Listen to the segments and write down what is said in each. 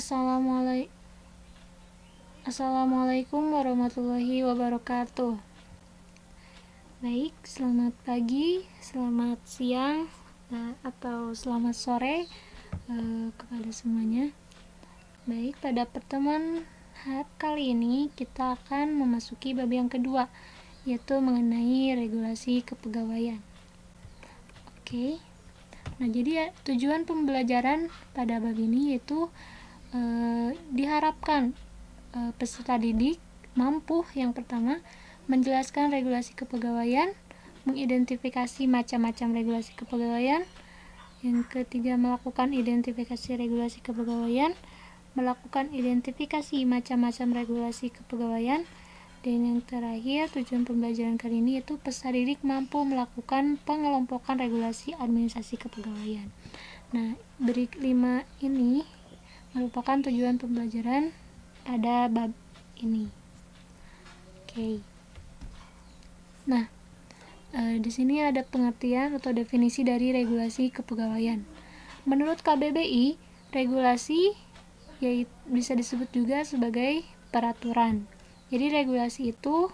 Assalamualaikum warahmatullahi wabarakatuh. Baik, selamat pagi, selamat siang, atau selamat sore kepada semuanya. Baik, pada pertemuan kali ini kita akan memasuki bab yang kedua, yaitu mengenai regulasi kepegawaian. Oke. Nah, jadi tujuan pembelajaran pada bab ini yaitu diharapkan peserta didik mampu yang pertama menjelaskan regulasi kepegawaian, mengidentifikasi macam-macam regulasi kepegawaian, yang ketiga melakukan identifikasi regulasi kepegawaian, melakukan identifikasi macam-macam regulasi kepegawaian, dan yang terakhir tujuan pembelajaran kali ini yaitu peserta didik mampu melakukan pengelompokan regulasi administrasi kepegawaian. Nah, beri 5 ini merupakan tujuan pembelajaran pada bab ini. Oke. Nah, di sini ada pengertian atau definisi dari regulasi kepegawaian. Menurut KBBI, regulasi bisa disebut juga sebagai peraturan. Jadi regulasi itu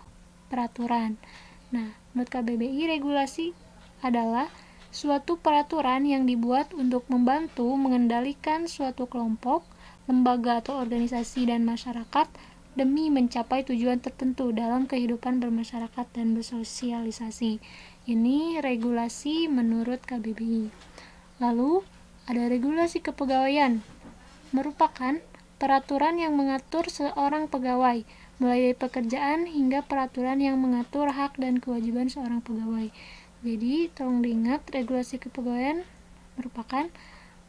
peraturan. Nah, menurut KBBI, regulasi adalah suatu peraturan yang dibuat untuk membantu mengendalikan suatu kelompok, lembaga atau organisasi dan masyarakat demi mencapai tujuan tertentu dalam kehidupan bermasyarakat dan bersosialisasi. Ini regulasi menurut KBBI. Lalu, ada regulasi kepegawaian, merupakan peraturan yang mengatur seorang pegawai, mulai dari pekerjaan hingga peraturan yang mengatur hak dan kewajiban seorang pegawai. Jadi, tolong diingat, regulasi kepegawaian merupakan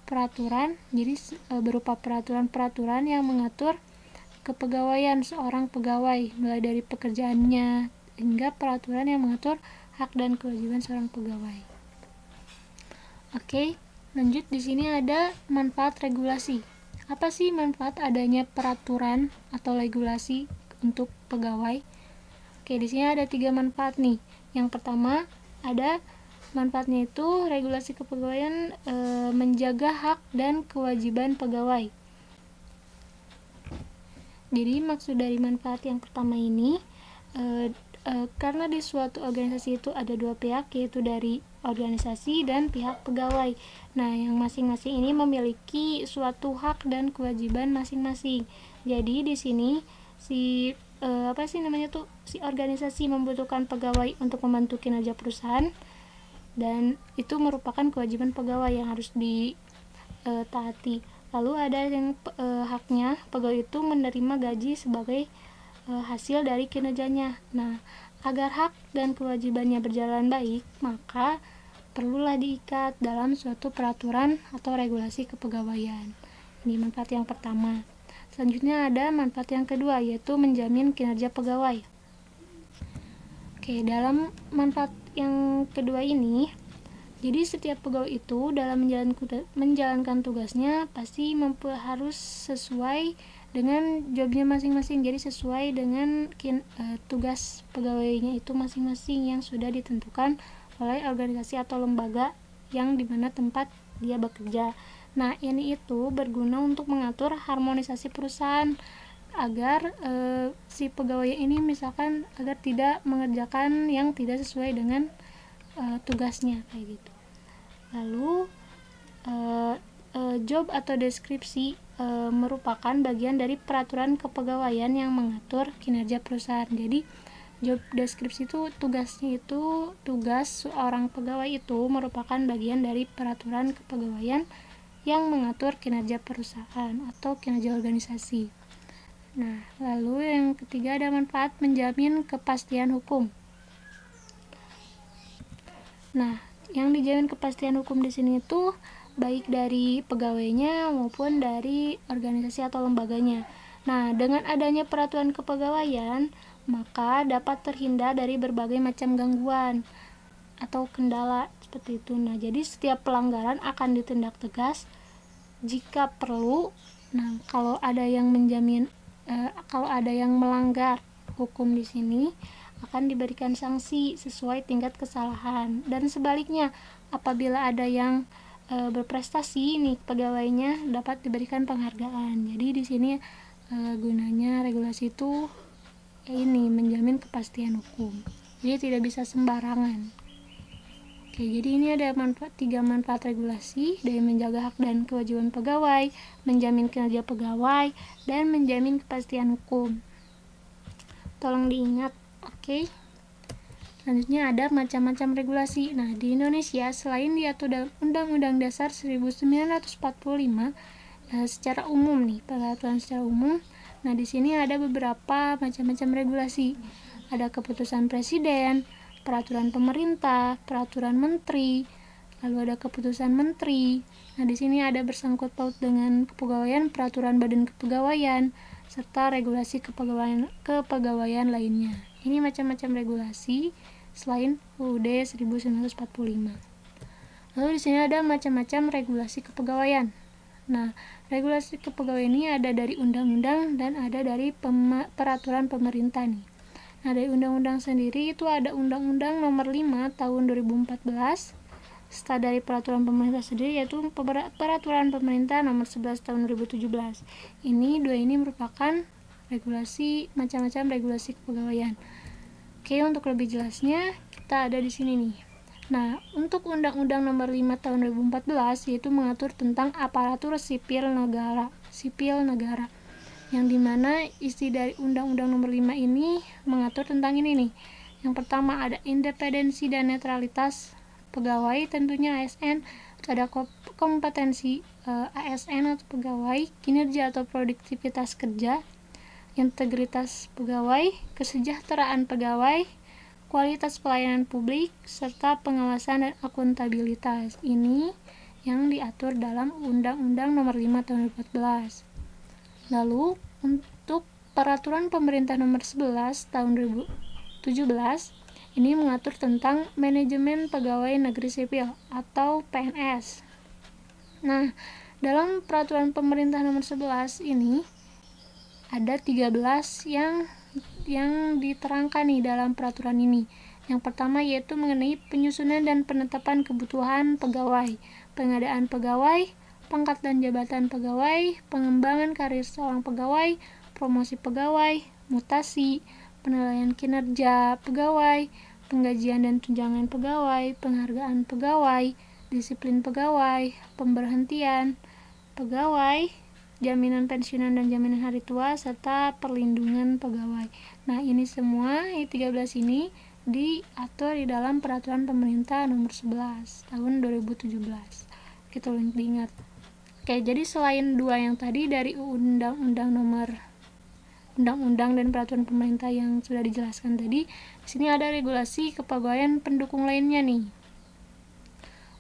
peraturan, jadi berupa peraturan-peraturan yang mengatur kepegawaian seorang pegawai, mulai dari pekerjaannya hingga peraturan yang mengatur hak dan kewajiban seorang pegawai. Oke, lanjut di sini ada manfaat regulasi. Apa sih manfaat adanya peraturan atau regulasi untuk pegawai? Oke, di sini ada 3 manfaat nih. Yang pertama, ada manfaatnya itu regulasi kepegawaian menjaga hak dan kewajiban pegawai. Jadi maksud dari manfaat yang pertama ini karena di suatu organisasi itu ada 2 pihak, yaitu dari organisasi dan pihak pegawai. Nah, yang masing-masing ini memiliki suatu hak dan kewajiban masing-masing. Jadi di sini si organisasi membutuhkan pegawai untuk membantu kinerja perusahaan, dan itu merupakan kewajiban pegawai yang harus ditaati. Lalu ada yang haknya pegawai itu menerima gaji sebagai hasil dari kinerjanya. Nah, agar hak dan kewajibannya berjalan baik, maka perlulah diikat dalam suatu peraturan atau regulasi kepegawaian. Ini manfaat yang pertama. Selanjutnya ada manfaat yang kedua, yaitu menjamin kinerja pegawai. Oke, dalam manfaat yang kedua ini, jadi setiap pegawai itu dalam menjalankan tugasnya pasti harus sesuai dengan jobnya masing-masing. Jadi sesuai dengan tugas pegawainya itu masing-masing yang sudah ditentukan oleh organisasi atau lembaga yang dimana tempat dia bekerja. Nah, ini itu berguna untuk mengatur harmonisasi perusahaan agar si pegawai ini misalkan agar tidak mengerjakan yang tidak sesuai dengan tugasnya kayak gitu. Lalu job atau deskripsi merupakan bagian dari peraturan kepegawaian yang mengatur kinerja perusahaan. Jadi job deskripsi itu tugas seorang pegawai itu merupakan bagian dari peraturan kepegawaian yang mengatur kinerja perusahaan atau kinerja organisasi. Nah, lalu yang ketiga ada manfaat menjamin kepastian hukum. Nah, yang dijamin kepastian hukum di sini itu baik dari pegawainya maupun dari organisasi atau lembaganya. Nah, dengan adanya peraturan kepegawaian, maka dapat terhindar dari berbagai macam gangguan atau kendala seperti itu. Nah, jadi setiap pelanggaran akan ditindak tegas jika perlu. Nah, kalau ada yang melanggar hukum di sini akan diberikan sanksi sesuai tingkat kesalahan, dan sebaliknya apabila ada yang berprestasi nih pegawainya dapat diberikan penghargaan. Jadi di sini gunanya regulasi itu ini menjamin kepastian hukum. Jadi tidak bisa sembarangan. Oke, jadi ini ada tiga manfaat regulasi dari menjaga hak dan kewajiban pegawai, menjamin kinerja pegawai, dan menjamin kepastian hukum. Tolong diingat, oke? Selanjutnya ada macam-macam regulasi. Nah, di Indonesia selain diatur dalam Undang-Undang Dasar 1945 secara umum nih, peraturan secara umum. Nah, di sini ada beberapa macam-macam regulasi. Ada keputusan presiden, peraturan pemerintah, peraturan menteri, lalu ada keputusan menteri. Nah, di sini ada bersangkut paut dengan kepegawaian, peraturan badan kepegawaian, serta regulasi kepegawaian lainnya. Ini macam-macam regulasi selain UUD 1945. Lalu di sini ada macam-macam regulasi kepegawaian. Nah, regulasi kepegawaian ini ada dari undang-undang dan ada dari peraturan pemerintah nih. Nah, dari undang-undang sendiri itu ada Undang-Undang Nomor 5 Tahun 2014. Setelah dari peraturan pemerintah sendiri yaitu Peraturan Pemerintah Nomor 11 Tahun 2017. Dua ini merupakan regulasi macam-macam regulasi kepegawaian. Oke, untuk lebih jelasnya kita ada di sini nih. Nah, untuk Undang-Undang Nomor 5 Tahun 2014 yaitu mengatur tentang aparatur sipil negara, yang dimana isi dari Undang-Undang Nomor 5 ini mengatur tentang ini nih. Yang pertama ada independensi dan netralitas pegawai, tentunya ASN, ada kompetensi ASN atau pegawai, kinerja atau produktivitas kerja, integritas pegawai, kesejahteraan pegawai, kualitas pelayanan publik, serta pengawasan dan akuntabilitas. Ini yang diatur dalam Undang-Undang Nomor 5 Tahun 2014. Lalu, untuk Peraturan Pemerintah Nomor 11 Tahun 2017, ini mengatur tentang manajemen pegawai negeri sipil atau PNS. Nah, dalam Peraturan Pemerintah Nomor 11 ini ada 13 yang diterangkan nih dalam peraturan ini. Yang pertama yaitu mengenai penyusunan dan penetapan kebutuhan pegawai, pengadaan pegawai, pangkat dan jabatan pegawai, pengembangan karir seorang pegawai, promosi pegawai, mutasi, penilaian kinerja pegawai, penggajian dan tunjangan pegawai, penghargaan pegawai, disiplin pegawai, pemberhentian pegawai, jaminan pensiunan dan jaminan hari tua, serta perlindungan pegawai. Nah, ini semua, 13 ini diatur di dalam Peraturan Pemerintah Nomor 11 Tahun 2017. Kita diingat. Oke, jadi selain dua yang tadi dari Undang-Undang dan Peraturan Pemerintah yang sudah dijelaskan tadi, di sini ada regulasi kepegawaian pendukung lainnya nih.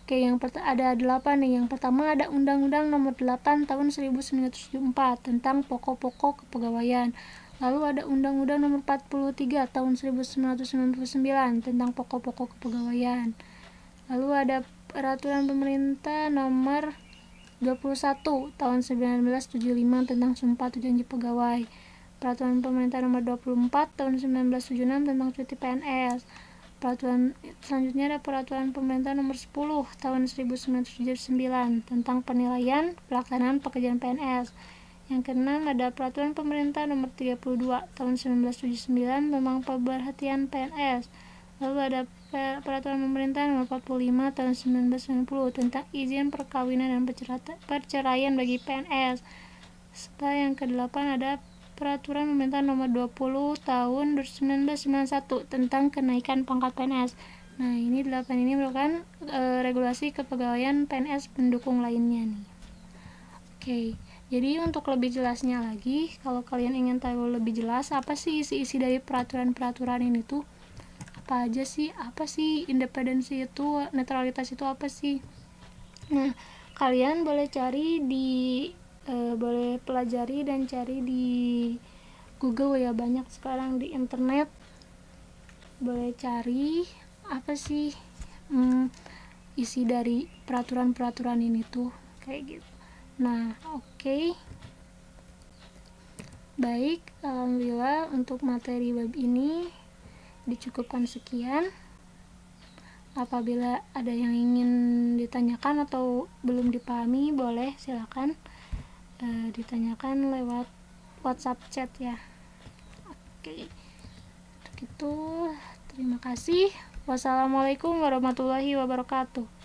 Oke, ada 8 nih. Yang pertama ada Undang-Undang Nomor 8 Tahun 1974 tentang pokok-pokok kepegawaian. Lalu ada Undang-Undang Nomor 43 Tahun 1999 tentang pokok-pokok kepegawaian. Lalu ada Peraturan Pemerintah Nomor 21 Tahun 1975 tentang Sumpah atau Janji Pegawai. Peraturan Pemerintah Nomor 24 Tahun 1976 tentang cuti PNS. Peraturan selanjutnya ada Peraturan Pemerintah Nomor 10 Tahun 1979 tentang penilaian pelaksanaan pekerjaan PNS. Yang keenam ada Peraturan Pemerintah Nomor 32 Tahun 1979 tentang pemerhatian PNS. Lalu ada Peraturan Pemerintah Nomor 45 Tahun 1990 tentang izin perkawinan dan perceraian bagi PNS. Serta yang kedelapan ada Peraturan Pemerintah Nomor 20 Tahun 1991 tentang kenaikan pangkat PNS. Nah, ini 8 ini merupakan regulasi kepegawaian PNS pendukung lainnya nih. Oke, jadi untuk lebih jelasnya lagi, kalau kalian ingin tahu lebih jelas apa sih isi-isi dari peraturan-peraturan ini tuh, apa aja sih, apa sih independensi itu, netralitas itu apa sih. Nah, kalian boleh cari boleh pelajari dan cari di Google ya, banyak sekarang di internet. Boleh cari apa sih isi dari peraturan-peraturan ini tuh kayak gitu. Nah, oke. Baik, alhamdulillah untuk materi web ini dicukupkan sekian. Apabila ada yang ingin ditanyakan atau belum dipahami, boleh silakan ditanyakan lewat WhatsApp chat ya. Oke, gitu. Terima kasih. Wassalamualaikum warahmatullahi wabarakatuh.